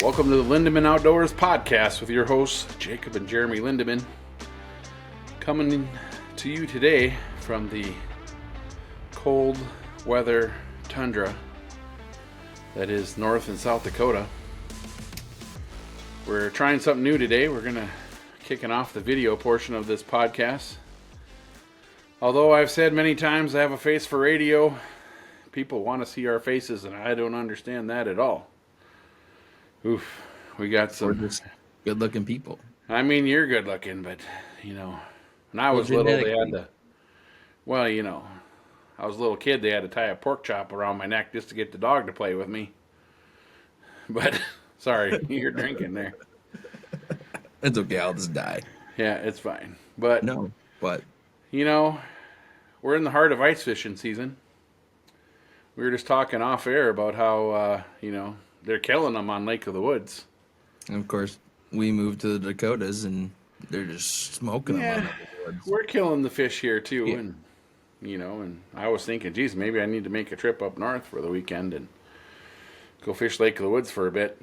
Welcome to the Lindemann Outdoors podcast with your hosts, Jacob and Jeremy Lindemann. Coming to you today from the cold weather tundra that is North and South Dakota. We're trying something new today. We're going to kicking off the video portion of this podcast. Although I've said many times I have a face for radio, people want to see our faces, and I don't understand that at all. Oof, we got some... We're just good-looking people. I mean, you're good-looking, but, when I was little, they had to... Well, I was a little kid, they had to tie a pork chop around my neck just to get the dog to play with me. But, sorry, you're drinking there. It's okay, I'll just die. Yeah, it's fine. But... No, but... we're in the heart of ice fishing season. We were just talking off air about how, they're killing them on Lake of the Woods. And of course, we moved to the Dakotas, and they're just smoking them on Lake of the Woods. We're killing the fish here, too. Yeah. And I was thinking, geez, maybe I need to make a trip up north for the weekend and go fish Lake of the Woods for a bit.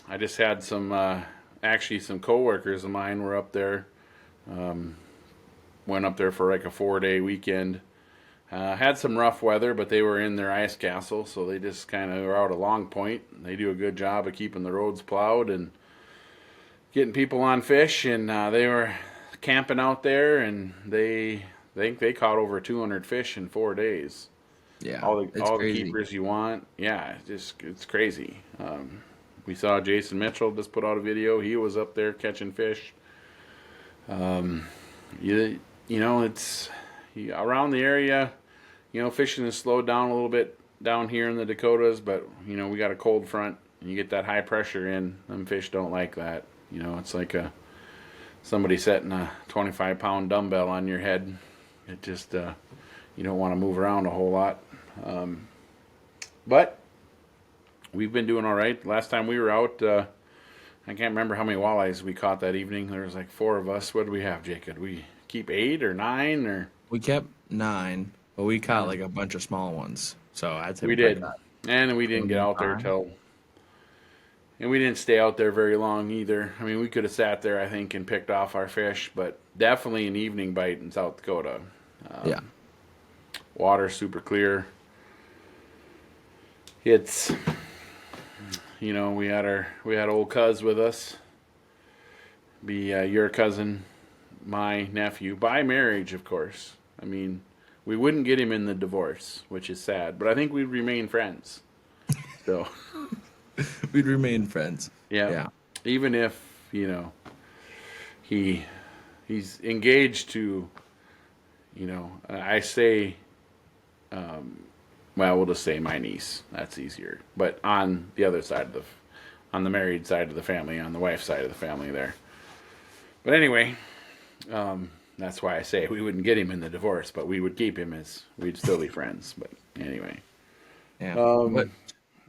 I just had some coworkers of mine were up there. Went up there for like a 4-day weekend. Had some rough weather, but they were in their ice castle, so they just kind of were out at Long Point. They do a good job of keeping the roads plowed and getting people on fish, and they were camping out there, and they think they caught over 200 fish in 4 days. Yeah, all the keepers you want. Yeah, it's crazy. We saw Jason Mitchell just put out a video. He was up there catching fish. It's around the area. Fishing has slowed down a little bit down here in the Dakotas, but we got a cold front, and you get that high pressure in. Them fish don't like that. It's like somebody setting a 25-pound dumbbell on your head. It just you don't want to move around a whole lot. But we've been doing all right. Last time we were out, I can't remember how many walleyes we caught that evening. There was like 4 of us. What did we have, Jacob? We keep 8 or 9 or? We kept 9, but we caught like a bunch of small ones. So I'd say we did, and we didn't get out there and we didn't stay out there very long either. I mean, we could have sat there, I think, and picked off our fish, but definitely an evening bite in South Dakota. Yeah, water super clear. It's we had old cuz with us. Be your cousin, my nephew, by marriage, of course. I mean, we wouldn't get him in the divorce, which is sad, but I think we'd remain friends. So we'd remain friends. Yeah. Even if, he's engaged to, I say, we'll just say my niece. That's easier. But on the other side on the married side of the family, on the wife's side of the family there. But anyway, that's why I say we wouldn't get him in the divorce, but we would keep him as we'd still be friends. But anyway, yeah. But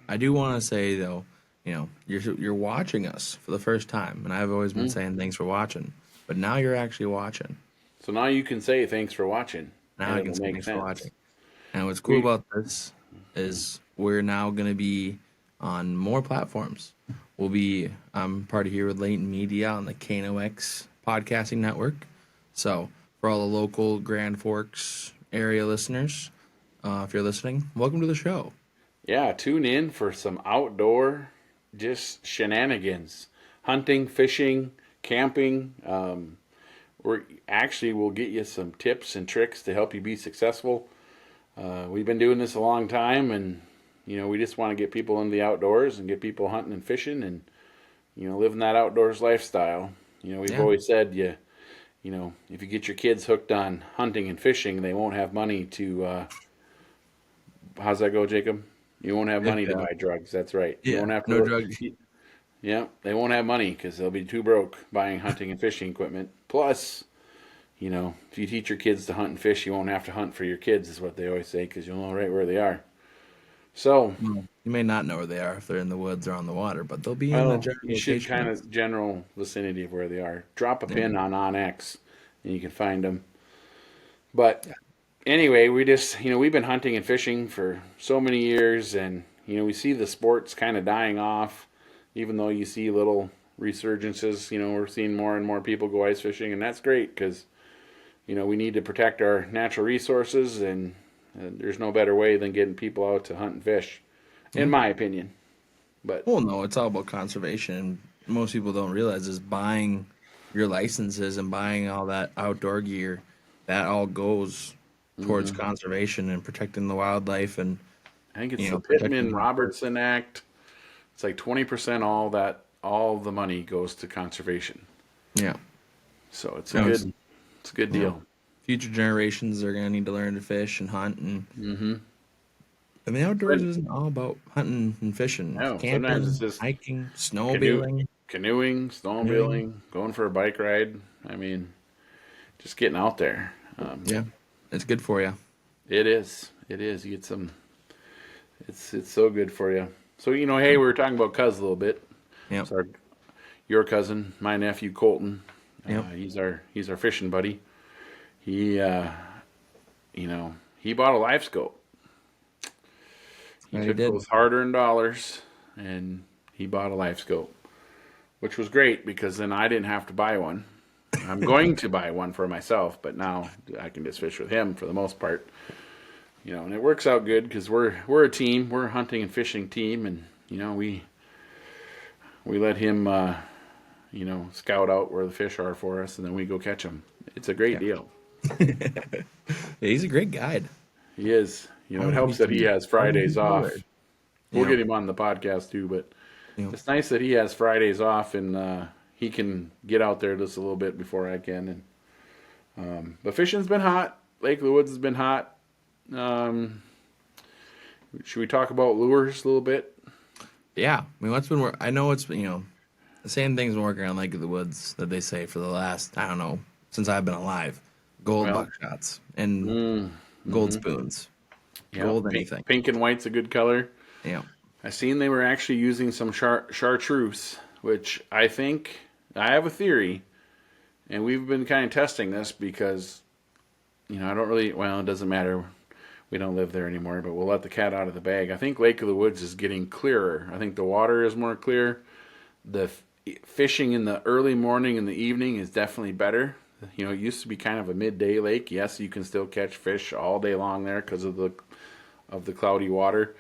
I do want to say though, you're watching us for the first time, and I've always been saying thanks for watching, but now you're actually watching. So now you can say thanks for watching. Now I can say thanks for watching. And what's cool about this is we're now going to be on more platforms. We'll be part of here with Latent Media on the KNOX podcasting network. So for all the local Grand Forks area listeners, if you're listening, welcome to the show. Yeah, tune in for some outdoor just shenanigans. Hunting, fishing, camping. We'll get you some tips and tricks to help you be successful. We've been doing this a long time, and we just want to get people into the outdoors and get people hunting and fishing and living that outdoors lifestyle. We've always said if you get your kids hooked on hunting and fishing, they won't have money to how's that go, Jacob? You won't have money to buy drugs. That's right. Yeah, you won't have no drugs. Yeah, they won't have money because they'll be too broke buying hunting and fishing equipment. Plus, if you teach your kids to hunt and fish, you won't have to hunt for your kids, is what they always say, because you'll know right where they are. So you may not know where they are if they're in the woods or on the water, but they'll be in the general you should kind of general vicinity of where they are. Drop a pin on OnX, and you can find them. But anyway, we just we've been hunting and fishing for so many years, and we see the sports kind of dying off. even though you see little resurgences, we're seeing more and more people go ice fishing, and that's great because, we need to protect our natural resources, and there's no better way than getting people out to hunt and fish, in my opinion. But Well, no, it's all about conservation. Most people don't realize is buying your licenses and buying all that outdoor gear. That all goes towards conservation and protecting the wildlife and I think it's the protecting. Pittman-Robertson Act. It's like 20% all the money goes to conservation. Yeah, So it's No, a good deal. future generations are gonna need to learn to fish and hunt and the outdoors isn't all about hunting and fishing. No, sometimes it's Camping, just hiking, canoe, snowmobiling. canoeing, snowmobiling, going for a bike ride. I mean, just getting out there. Yeah, it's good for you. It is. It is. You get some. It's so good for you. So hey, we were talking about Cuz a little bit. Yep. It's your cousin, my nephew Colton. Yep. He's our fishing buddy. He he bought a live scope. He took those hard-earned dollars and he bought a live scope, which was great because then I didn't have to buy one. I'm going to buy one for myself, but now I can just fish with him for the most part. And it works out good because we're a team. We're a hunting and fishing team, and we let him scout out where the fish are for us, and then we go catch them. It's a great deal. Yeah, he's a great guide. He is. It helps that he has Fridays off. We'll get him on the podcast too, but it's nice that he has Fridays off and he can get out there just a little bit before I can. And but fishing's been hot. Lake of the Woods has been hot. Should we talk about lures a little bit? Yeah, I mean, what's been? I know it's the same thing's been working on Lake of the Woods that they say for the last since I've been alive. Gold buckshots and gold spoons. Gold anything. Pink and white's a good color. Yeah. I seen they were actually using some chartreuse, which I think, I have a theory, and we've been kind of testing this because, I don't really, it doesn't matter. We don't live there anymore, but we'll let the cat out of the bag. I think Lake of the Woods is getting clearer. I think the water is more clear. The fishing in the early morning and the evening is definitely better. It used to be kind of a midday lake. Yes, you can still catch fish all day long there because of the cloudy water.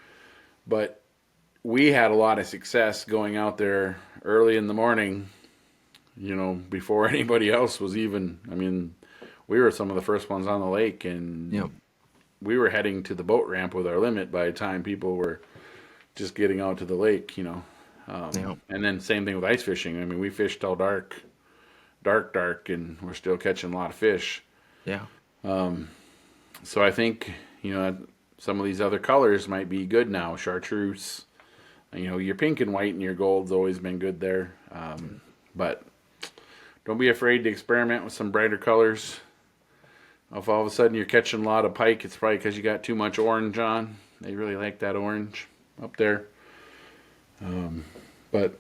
But we had a lot of success going out there early in the morning, before anybody else was even. I mean, we were some of the first ones on the lake, and we were heading to the boat ramp with our limit by the time people were just getting out to the lake, And then same thing with ice fishing. I mean, we fished till dark, and we're still catching a lot of fish. Yeah. So I think, some of these other colors might be good now. Chartreuse, your pink and white and your gold's always been good there. But don't be afraid to experiment with some brighter colors. If all of a sudden you're catching a lot of pike, it's probably because you got too much orange on. They really like that orange up there. But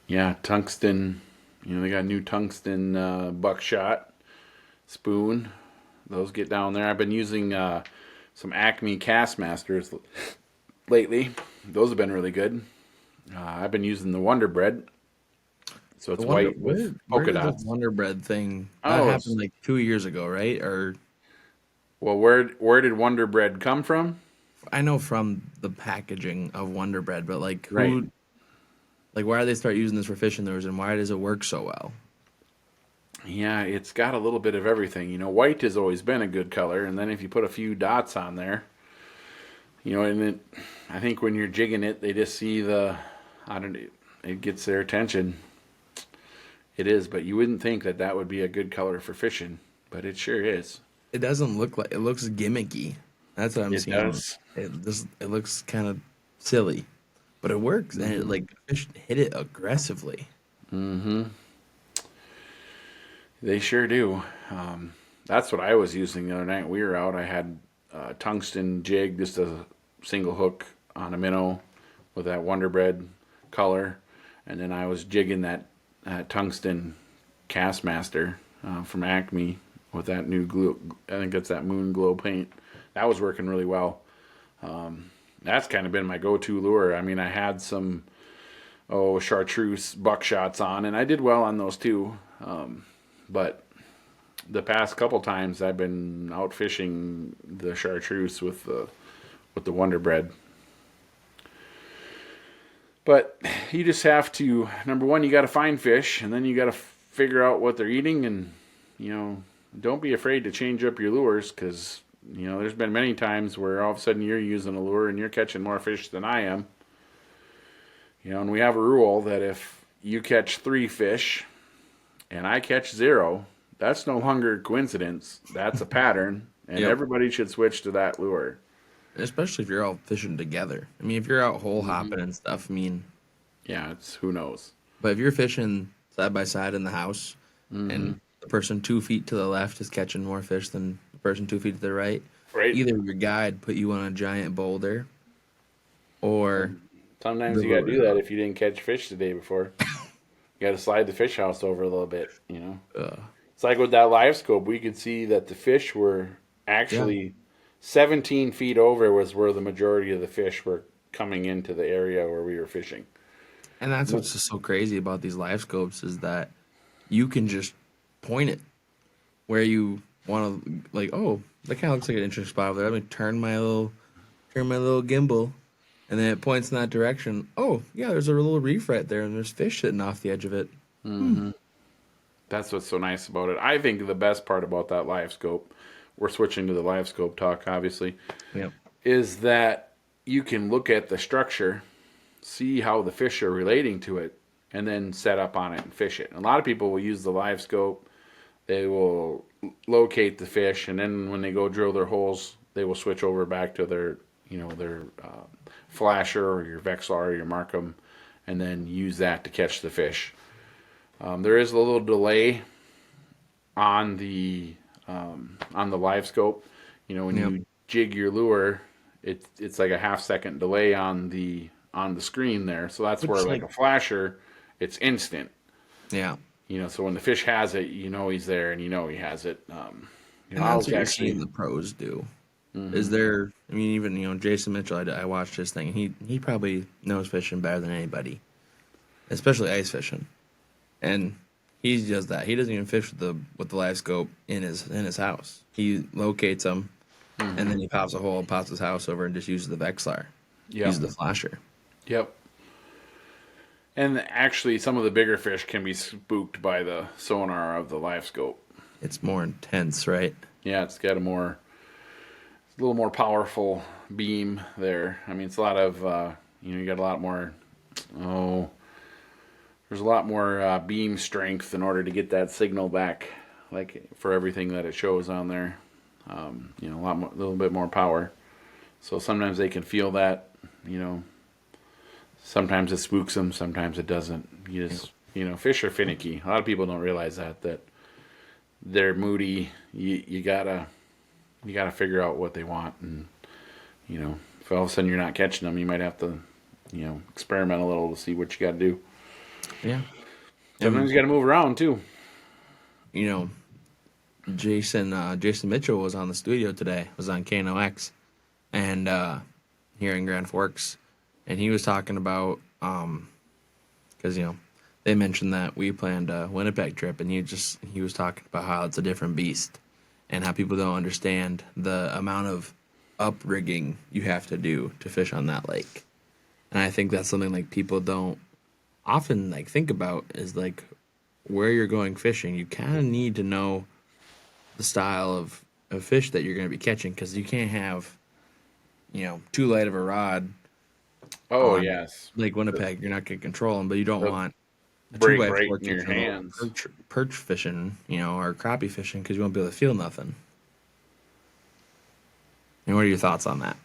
yeah, tungsten, they got a new tungsten buckshot spoon. Those get down there. I've been using some Acme Castmasters lately. Those have been really good. I've been using the Wonder Bread. So it's white with polka dots. The Wonder Bread thing that happened like 2 years ago, right? Or where did Wonder Bread come from? I know from the packaging of Wonder Bread, but like who, like why do they start using this for fishing lures, and why does it work so well? Yeah, it's got a little bit of everything. White has always been a good color, and then if you put a few dots on there, and I think when you're jigging it, they just see it gets their attention. It is, but you wouldn't think that would be a good color for fishing, but it sure is. It doesn't look like, it looks gimmicky. That's what I'm seeing. It does. It looks kind of silly, but it works, and fish hit it aggressively. Mm-hmm. They sure do. That's what I was using the other night. We were out. I had a tungsten jig, just a single hook on a minnow with that Wonder Bread color, and then I was jigging that tungsten Castmaster from Acme with that new glue. I think that's that Moon Glow paint. That was working really well. That's kind of been my go-to lure. I mean, I had some chartreuse buckshots on, and I did well on those too. But the past couple times I've been out fishing the chartreuse with the Wonder Bread. But you just have to, number one, you got to find fish, and then you got to figure out what they're eating, and don't be afraid to change up your lures, because there's been many times where all of a sudden you're using a lure and you're catching more fish than I am. And we have a rule that if you catch 3 fish and I catch 0, that's no longer a coincidence. That's a pattern, and Yep. everybody should switch to that lure. Especially if you're all fishing together. I mean, if you're out hole hopping and stuff, I mean, Yeah, it's who knows. but if you're fishing side by side in the house and the person 2 feet to the left is catching more fish than the person 2 feet to the right, Right? either your guide put you on a giant boulder or Sometimes the you got to do lure. that if you didn't catch fish the day before. You got to slide the fish house over a little bit. It's like with that live scope, we could see that the fish were actually 17 feet over was where the majority of the fish were coming into the area where we were fishing. And that's what's just so crazy about these live scopes is that you can just point it where you want to, like, oh, that kind of looks like an interesting spot over there. Let me turn my little gimbal, and then it points in that direction. Oh, yeah, there's a little reef right there, and there's fish sitting off the edge of it. That's what's so nice about it. I think the best part about that live scope, we're switching to the live scope talk, obviously, Yep. is that you can look at the structure, see how the fish are relating to it, and then set up on it and fish it. A lot of people will use the live scope. They will locate the fish, and then when they go drill their holes, they will switch over back to their flasher or your Vexlar or your Markham, and then use that to catch the fish. There is a little delay on the live scope. When Yep. you jig your lure, it's like a half-second delay on the screen there. So that's Which where is like like- a flasher, it's instant. Yeah. So when the fish has it, he's there and he has it. And I that's was what actually you're seeing the pros do. Is there, I mean, even, Jason Mitchell, I watched his thing, and he probably knows fishing better than anybody, especially ice fishing. And he does that. He doesn't even fish with the live scope in his house. He locates them, and then he pops a hole, pops his house over, and just uses the Vexlar. Yep. Uses the flasher. Yep. And actually, some of the bigger fish can be spooked by the sonar of the live scope. It's more intense, right? Yeah, it's got a little more powerful beam there. I mean, it's a lot of, you got a lot more, there's a lot more beam strength in order to get that signal back, like for everything that it shows on there. A little bit more power. So sometimes they can feel that, sometimes it spooks them, sometimes it doesn't. You just, fish are finicky. A lot of people don't realize that they're moody. You gotta figure out what they want, and if all of a sudden you're not catching them, you might have to experiment a little to see what you got to do. Yeah. Sometimes you got to move around too. Jason Mitchell was on the studio today, was on KNOX, and here in Grand Forks, and he was talking about because they mentioned that we planned a Winnipeg trip, and he was talking about how it's a different beast, and how people don't understand the amount of uprigging you have to do to fish on that lake, and I think that's something like people don't often think about is where you're going fishing. You kind of need to know the style of fish that you're going to be catching, because you can't have too light of a rod. Oh on yes, Lake Winnipeg. You're not going to control them, but you don't They'll want a break 2x4 right in your catching them hands. perch fishing, or crappie fishing, because you won't be able to feel nothing. And what are your thoughts on that?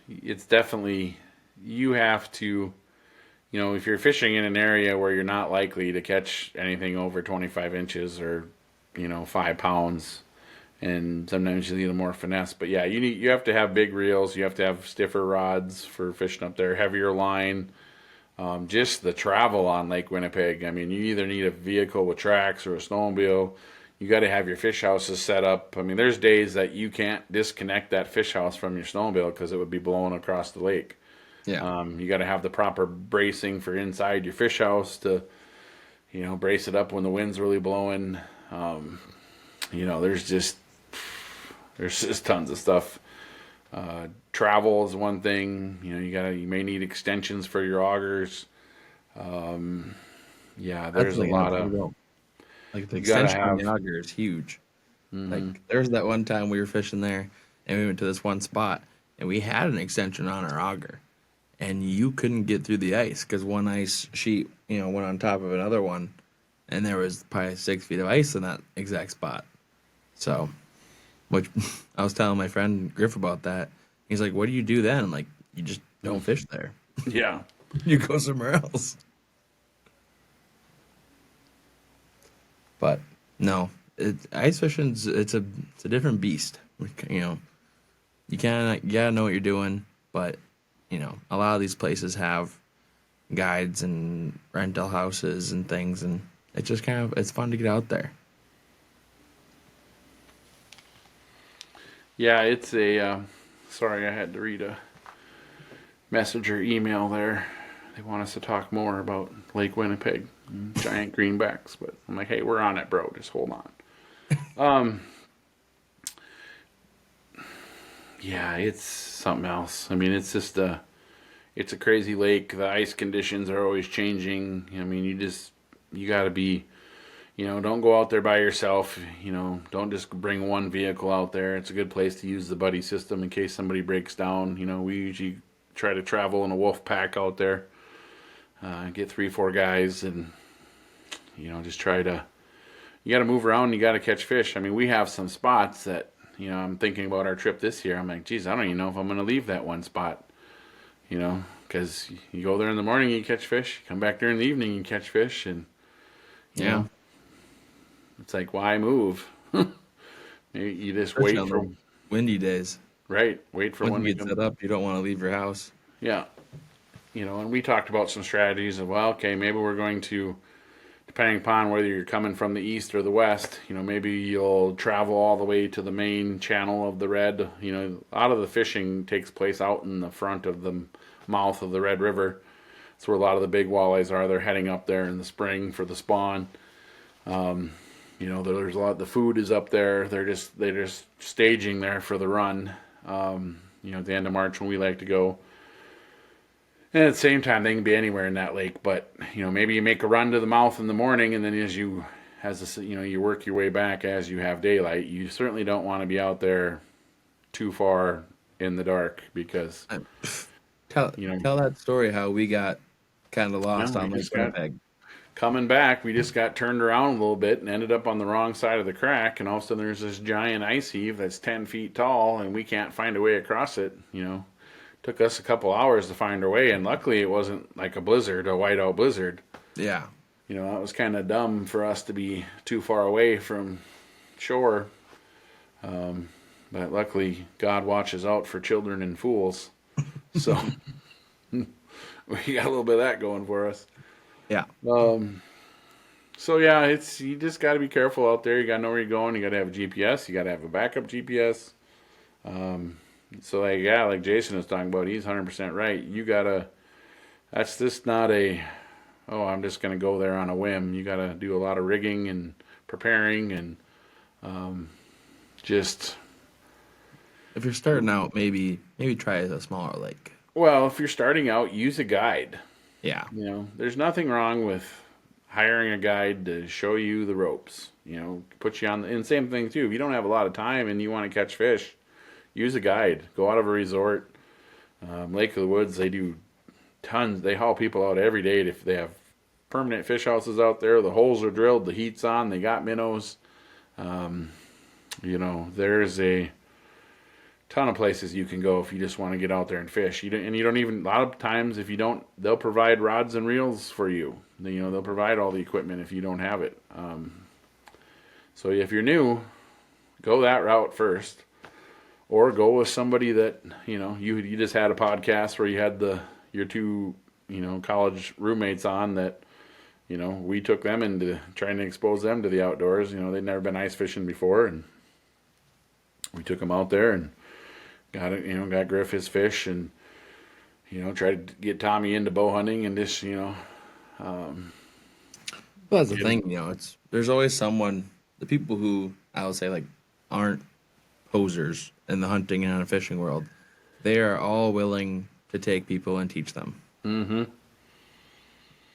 It's definitely, you have to, if you're fishing in an area where you're not likely to catch anything over 25 inches or 5 pounds, and sometimes you need a more finesse. But yeah, you have to have big reels, you have to have stiffer rods for fishing up there, heavier line. Just the travel on Lake Winnipeg. I mean, you either need a vehicle with tracks or a snowmobile. you got to have your fish houses set up. I mean, there's days that you can't disconnect that fish house from your snowmobile because it would be blowing across the lake. Yeah. You got to have the proper bracing for inside your fish house to, brace it up when the wind's really blowing. There's just tons of stuff. Travel is one thing. You may need extensions for your augers. There's a lot of. Like the You gotta extension on the have. auger is huge. Mm-hmm. Like there's that one time we were fishing there, and we went to this one spot, and we had an extension on our auger, and you couldn't get through the ice because one ice sheet, went on top of another one, and there was probably 6 feet of ice in that exact spot. So, which I was telling my friend Griff about that. He's like, "What do you do then?" I'm like, "You just don't fish there. Yeah. You go somewhere else." But no, ice fishing's it's a different beast. You gotta know what you're doing, but a lot of these places have guides and rental houses and things, and it's just it's fun to get out there. Yeah, it's a. Sorry, I had to read a messenger email there. They want us to talk more about Lake Winnipeg, and giant greenbacks, but I'm like, hey, we're on it, bro. Just hold on. Yeah, it's something else. I mean, it's just it's a crazy lake. The ice conditions are always changing. I mean, you got to be, don't go out there by yourself. Don't just bring one vehicle out there. It's a good place to use the buddy system in case somebody breaks down. We usually try to travel in a wolf pack out there. Get 3-4 guys and just try to. You got to move around. You got to catch fish. I mean, we have some spots that I'm thinking about our trip this year. I'm like, geez, I don't even know if I'm going to leave that one spot. Because you go there in the morning, you catch fish. You come back there in the evening, you catch fish, and Yeah, it's like, why move? Maybe you just especially wait on for the windy days. right. Wait for Once one you to get come. set up, you don't want to leave your house. Yeah, and we talked about some strategies of, well, okay, maybe we're going to, depending upon whether you're coming from the east or the west, maybe you'll travel all the way to the main channel of the Red. A lot of the fishing takes place out in the front of the mouth of the Red River. That's where a lot of the big walleyes are. They're heading up there in the spring for the spawn. There's a lot. The food is up there. They're just staging there for the run. At the end of March when we like to go. And at the same time, they can be anywhere in that lake. But maybe you make a run to the mouth in the morning, and then you work your way back as you have daylight. You certainly don't want to be out there too far in the dark because Tell that story how we got kind of lost on we Lake just got Winnipeg. coming back. We just got turned around a little bit and ended up on the wrong side of the crack. And all of a sudden, there's this giant ice heave that's 10 feet tall, and we can't find a way across it. Took us a couple hours to find our way, and luckily it wasn't like a blizzard, a whiteout blizzard. Yeah. That was kind of dumb for us to be too far away from shore. But luckily, God watches out for children and fools. So we got a little bit of that going for us. Yeah. So yeah, you just got to be careful out there. You got to know where you're going. You got to have a GPS. You got to have a backup GPS. So like Jason was talking about, he's 100% right. You gotta. That's just not I'm just gonna go there on a whim. You gotta do a lot of rigging and preparing and just. If you're starting out, maybe try a smaller lake. Well, if you're starting out, use a guide. Yeah. There's nothing wrong with hiring a guide to show you the ropes. Put you on. And same thing too. If you don't have a lot of time and you want to catch fish, use a guide. Go out of a resort. Lake of the Woods, they do tons. They haul people out every day. If they have permanent fish houses out there, the holes are drilled, the heat's on, they got minnows. There's a ton of places you can go if you just want to get out there and fish. You don't even, a lot of times if you don't, they'll provide rods and reels for you. They'll provide all the equipment if you don't have it. So if you're new, go that route first. Or go with somebody that, you just had a podcast where you had your two, college roommates on that we took them into trying to expose them to the outdoors. They'd never been ice fishing before, and we took them out there and got Griff his fish, and tried to get Tommy into bow hunting, and just Well, that's the thing, there's always someone, the people who I would say like aren't posers in the hunting and the fishing world, they are all willing to take people and teach them. Mm-hmm.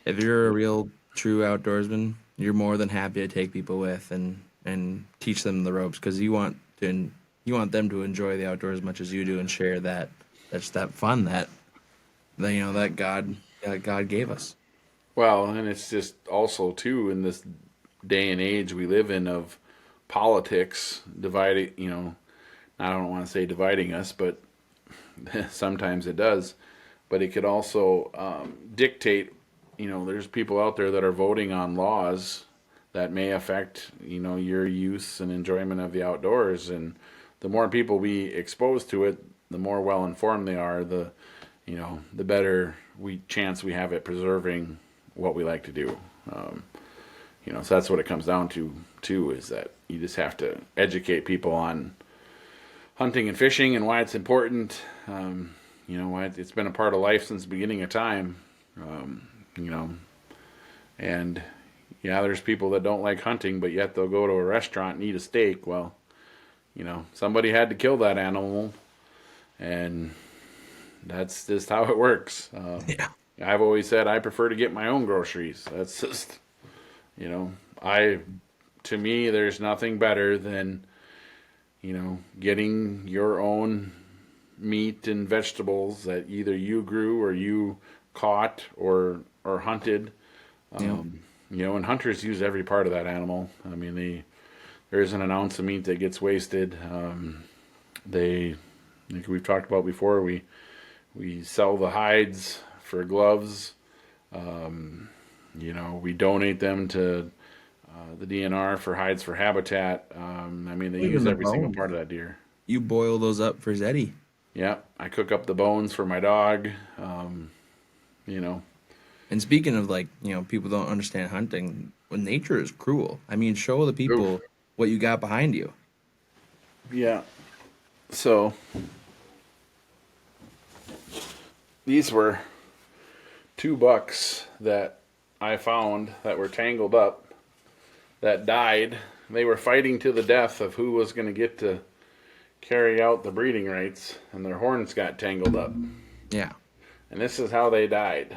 If you're a real true outdoorsman, you're more than happy to take people with and teach them the ropes, because you want them to enjoy the outdoors as much as you do and share that fun that God gave us. Well, and it's just also too in this day and age we live in of politics dividing. I don't want to say dividing us, but sometimes it does. But it could also dictate. There's people out there that are voting on laws that may affect your use and enjoyment of the outdoors, and the more people we expose to it, the more well informed they are, the better chance we have at preserving what we like to do. So that's what it comes down to too, is that you just have to educate people on hunting and fishing and why it's important. Why it's been a part of life since the beginning of time. And yeah, there's people that don't like hunting, but yet they'll go to a restaurant and eat a steak. Well, somebody had to kill that animal, and that's just how it works. Yeah. I've always said I prefer to get my own groceries. That's just, to me, there's nothing better than, getting your own meat and vegetables that either you grew or you caught or hunted. And hunters use every part of that animal. I mean, there isn't an ounce of meat that gets wasted. Like we've talked about before, we sell the hides for gloves. We donate them to the DNR for hides for habitat. They use every single part of that deer. You boil those up for Zeddy. Yeah, I cook up the bones for my dog. And speaking of people don't understand hunting, when nature is cruel. Show the people what you got behind you. Yeah. So these were 2 bucks that I found that were tangled up, that died. They were fighting to the death of who was going to get to carry out the breeding rights, and their horns got tangled up. Yeah. And this is how they died,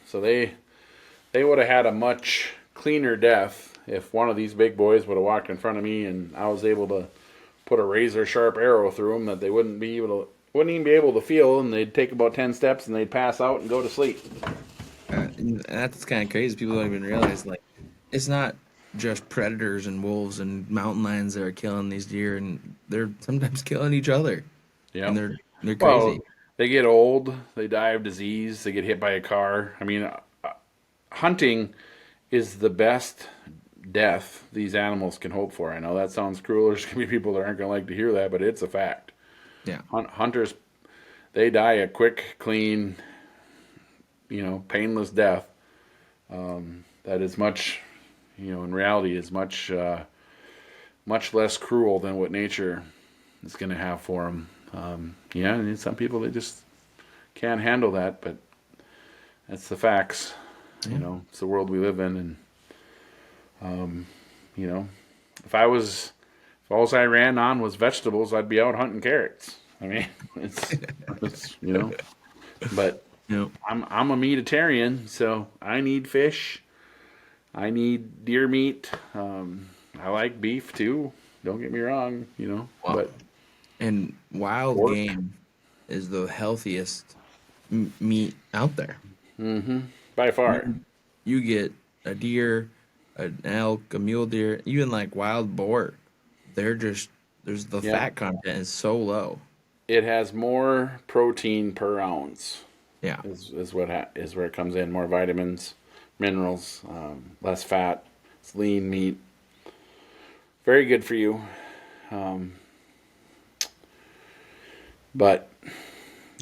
So they would have had a much cleaner death if one of these big boys would have walked in front of me and I was able to put a razor sharp arrow through them that they wouldn't even be able to feel, and they'd take about 10 steps and they'd pass out and go to sleep. And that's kind of crazy. People don't even realize, it's not just predators and wolves and mountain lions that are killing these deer, and they're sometimes killing each other. Yeah. And they're crazy. Well, they get old, they die of disease, they get hit by a car. Hunting is the best death these animals can hope for. I know that sounds cruel. There's going to be people that aren't going to like to hear that, but it's a fact. Yeah. Hunters, they die a quick, clean, painless death. That is much, in reality, is much less cruel than what nature is going to have for them. And some people, they just can't handle that, but that's the facts. Yeah. It's the world we live in, and if all I ran on was vegetables, I'd be out hunting carrots. It's but I'm a meatitarian, so I need fish. I need deer meat. I like beef too. Don't get me wrong, but and wild pork. Game is the healthiest meat out there. Mm-hmm. By far. You get a deer, an elk, a mule deer, even wild boar. There's the fat content is so low. It has more protein per ounce. Yeah, is where it comes in. More vitamins, minerals, less fat. It's lean meat. Very good for you. But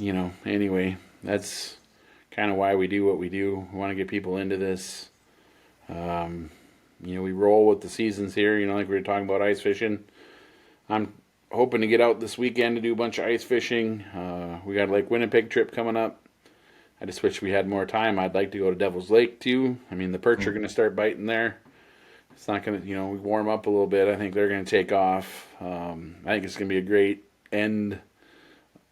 anyway, that's kind of why we do what we do. We want to get people into this. We roll with the seasons here. Like we were talking about ice fishing. I'm hoping to get out this weekend to do a bunch of ice fishing. We got a Lake Winnipeg trip coming up. I just wish we had more time. I'd like to go to Devil's Lake too. I mean, the perch are going to start biting there. It's not going to, we warm up a little bit. I think they're going to take off. I think it's going to be a great end.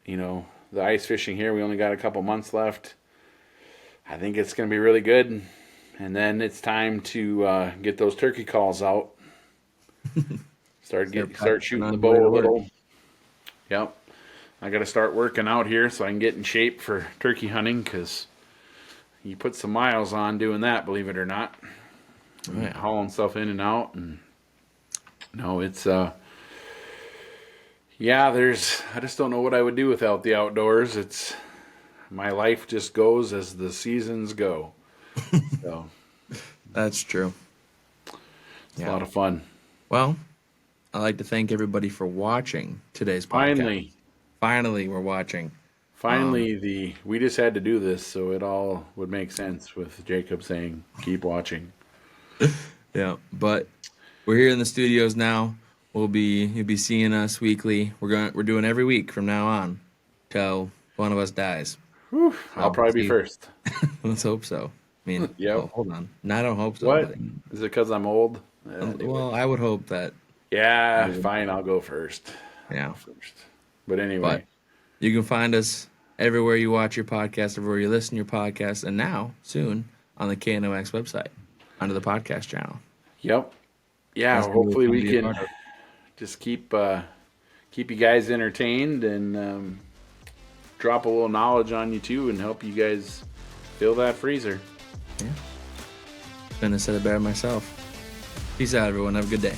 The ice fishing here, we only got a couple months left. I think it's going to be really good. And then it's time to get those turkey calls out. Start shooting the bow a little. Yep. I got to start working out here so I can get in shape for turkey hunting, because you put some miles on doing that, believe it or not. Right. Hauling stuff in and out. And it's I just don't know what I would do without the outdoors. My life just goes as the seasons go. So that's true. It's a lot of fun. Well, I'd like to thank everybody for watching today's podcast. Finally, we're watching. Finally, we just had to do this, so it all would make sense with Jacob saying, "Keep watching." Yeah, but we're here in the studios now. You'll be seeing us weekly. We're doing every week from now on till one of us dies. Whew, I'll probably be first. Let's hope so. I mean, yep. Hold on. No, I don't hope so. What? Is it because I'm old? Well, I would hope that. Yeah, fine. I'll go first. Yeah. First. But anyway. You can find us everywhere you watch your podcast, everywhere you listen to your podcast, and now, soon, on the KNOX website, under the podcast channel. Yep. Yeah, hopefully we can just keep you guys entertained and drop a little knowledge on you, too, and help you guys fill that freezer. Yeah. Couldn't have said it better myself. Peace out, everyone. Have a good day.